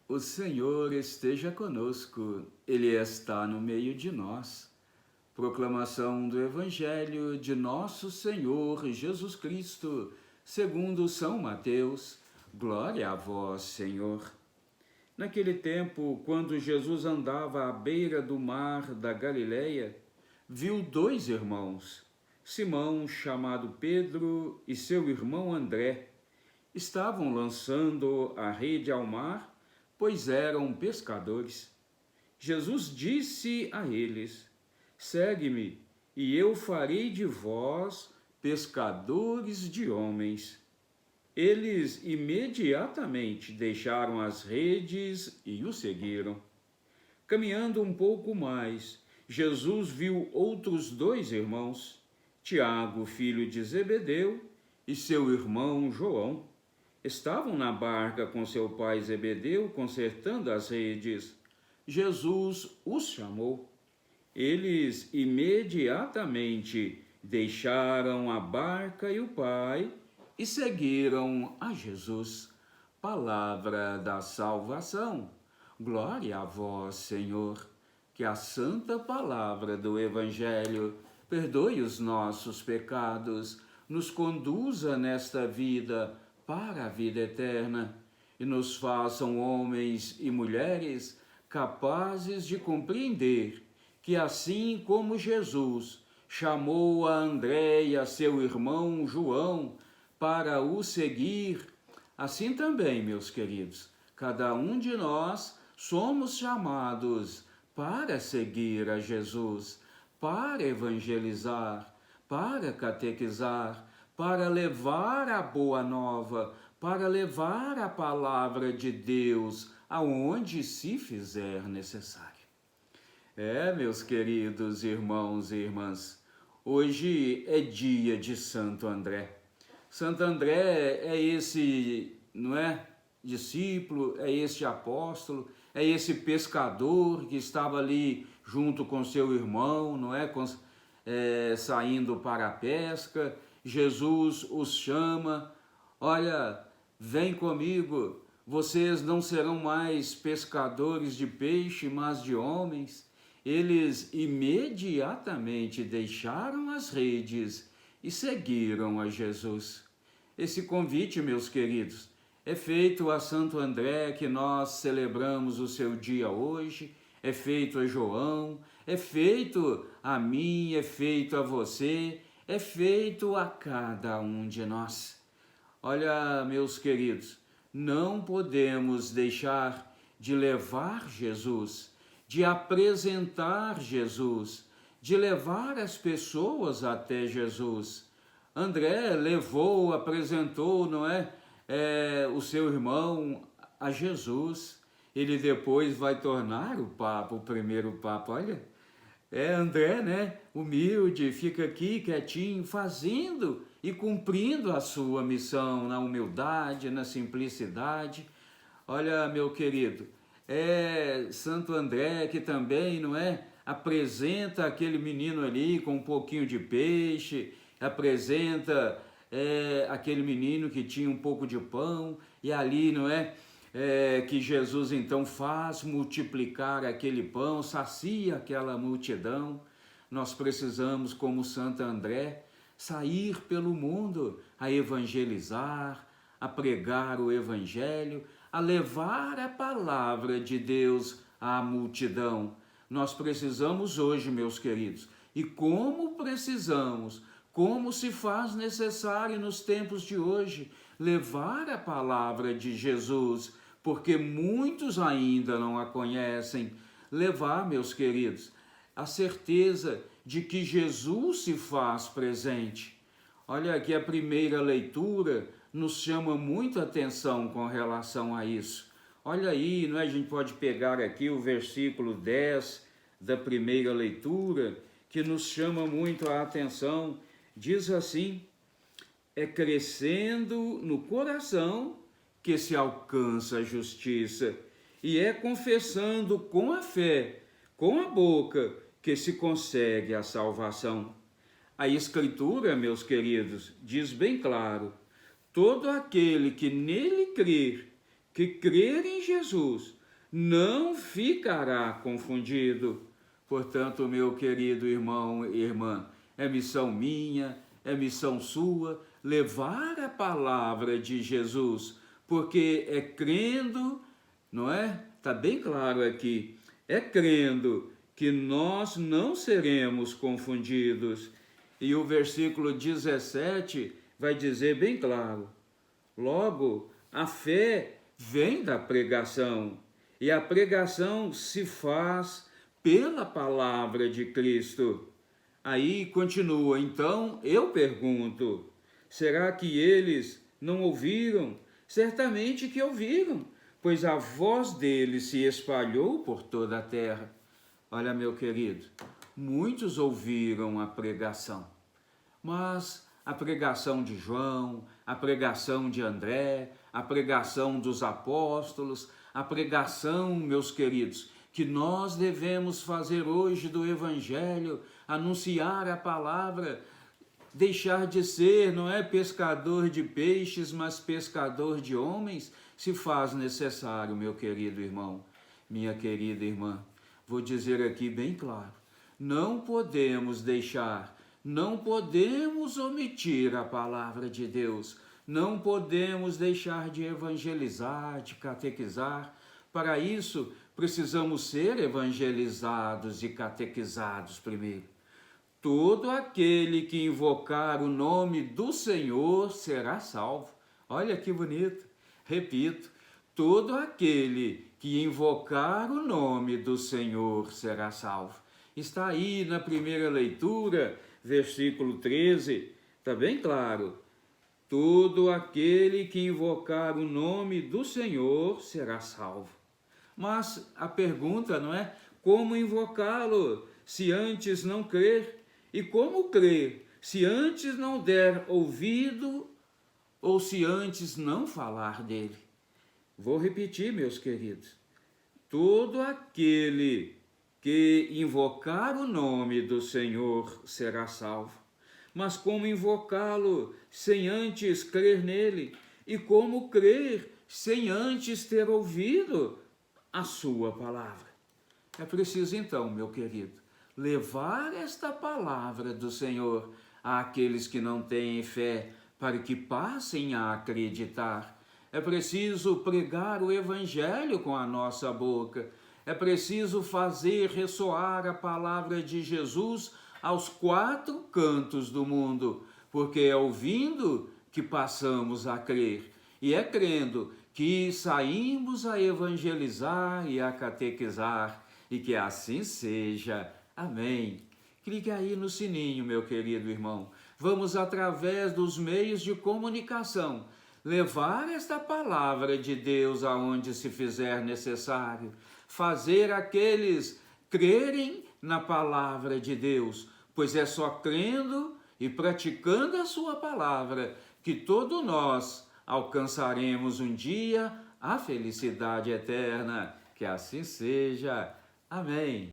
O Senhor esteja conosco, Ele está no meio de nós. Proclamação do Evangelho de Nosso Senhor Jesus Cristo, segundo São Mateus. Glória a vós, Senhor. Naquele tempo, quando Jesus andava à beira do mar da Galileia, viu dois irmãos, Simão, chamado Pedro, e seu irmão André. Estavam lançando a rede ao mar, pois eram pescadores. Jesus disse a eles: segue-me, e eu farei de vós pescadores de homens. Eles imediatamente deixaram as redes e o seguiram. Caminhando um pouco mais, Jesus viu outros dois irmãos, Tiago, filho de Zebedeu, e seu irmão João. Estavam na barca com seu pai Zebedeu, consertando as redes. Jesus os chamou. Eles imediatamente deixaram a barca e o pai e seguiram a Jesus. Palavra da salvação. Glória a vós, Senhor. Que a santa palavra do Evangelho perdoe os nossos pecados, nos conduza nesta vida para a vida eterna e nos façam homens e mulheres capazes de compreender que assim como Jesus chamou a André e a seu irmão João para o seguir, assim também, meus queridos, cada um de nós somos chamados para seguir a Jesus, para evangelizar, para catequizar, para levar a boa nova, para levar a palavra de Deus aonde se fizer necessário. Meus queridos irmãos e irmãs, hoje é dia de Santo André. Santo André é esse, não é, discípulo, é este apóstolo, é esse pescador que estava ali junto com seu irmão, não é, saindo para a pesca. Jesus os chama: olha, vem comigo, vocês não serão mais pescadores de peixe, mas de homens. Eles imediatamente deixaram as redes e seguiram a Jesus. Esse convite, meus queridos, é feito a Santo André, que nós celebramos o seu dia hoje, é feito a João, é feito a mim, é feito a você, é feito a cada um de nós. Olha, meus queridos, não podemos deixar de levar Jesus, de apresentar Jesus, de levar as pessoas até Jesus. André levou, apresentou, não é, o seu irmão a Jesus. Ele depois vai tornar o Papa, o primeiro Papa. Olha, André, né, humilde, fica aqui quietinho, fazendo e cumprindo a sua missão na humildade, na simplicidade. Olha, meu querido, Santo André que também, não é, apresenta aquele menino ali com um pouquinho de peixe, apresenta aquele menino que tinha um pouco de pão, e ali, não é, que Jesus então faz multiplicar aquele pão, sacia aquela multidão. Nós precisamos, como Santo André, sair pelo mundo a evangelizar, a pregar o Evangelho, a levar a palavra de Deus à multidão. Nós precisamos hoje, meus queridos, e como precisamos, como se faz necessário nos tempos de hoje, levar a palavra de Jesus, porque muitos ainda não a conhecem. Levar, meus queridos, a certeza de que Jesus se faz presente. Olha aqui, a primeira leitura nos chama muito atenção com relação a isso. Olha aí, não é? A gente pode pegar aqui o versículo 10 da primeira leitura, que nos chama muito a atenção. Diz assim: é crescendo no coração que se alcança a justiça, e é confessando com a fé, com a boca, que se consegue a salvação. A Escritura, meus queridos, diz bem claro: todo aquele que nele crer que crer em Jesus não ficará confundido. Portanto, meu querido irmão e irmã, é missão minha, é missão sua, levar a palavra de Jesus, porque é crendo, não é? Está bem claro aqui, é crendo que nós não seremos confundidos. E o versículo 17 vai dizer bem claro: logo, a fé vem da pregação, e a pregação se faz pela palavra de Cristo. Aí continua, então eu pergunto, será que eles não ouviram? Certamente que ouviram, pois a voz deles se espalhou por toda a terra. Olha, meu querido, muitos ouviram a pregação, mas a pregação de João, a pregação de André, a pregação dos apóstolos, a pregação, meus queridos, que nós devemos fazer hoje do Evangelho, anunciar a palavra, deixar de ser, não é pescador de peixes, mas pescador de homens, se faz necessário, meu querido irmão, minha querida irmã. Vou dizer aqui bem claro, não podemos deixar, não podemos omitir a palavra de Deus, não podemos deixar de evangelizar, de catequizar. Para isso, precisamos ser evangelizados e catequizados primeiro. Todo aquele que invocar o nome do Senhor será salvo. Olha que bonito. Repito, todo aquele que invocar o nome do Senhor será salvo. Está aí na primeira leitura, versículo 13, está bem claro. Todo aquele que invocar o nome do Senhor será salvo. Mas a pergunta, não é? Como invocá-lo se antes não crer? E como crer se antes não der ouvido ou se antes não falar dele? Vou repetir, meus queridos. Todo aquele que invocar o nome do Senhor será salvo. Mas como invocá-lo sem antes crer nele? E como crer sem antes ter ouvido a sua palavra? É preciso então, meu querido, levar esta palavra do Senhor àqueles que não têm fé, para que passem a acreditar. É preciso pregar o Evangelho com a nossa boca. É preciso fazer ressoar a palavra de Jesus aos quatro cantos do mundo, porque é ouvindo que passamos a crer, e é crendo que saímos a evangelizar e a catequizar, e que assim seja. Amém. Clique aí no sininho, meu querido irmão. Vamos, através dos meios de comunicação, levar esta palavra de Deus aonde se fizer necessário, fazer aqueles crerem na palavra de Deus, pois é só crendo e praticando a sua palavra que todos nós alcançaremos um dia a felicidade eterna. Que assim seja. Amém.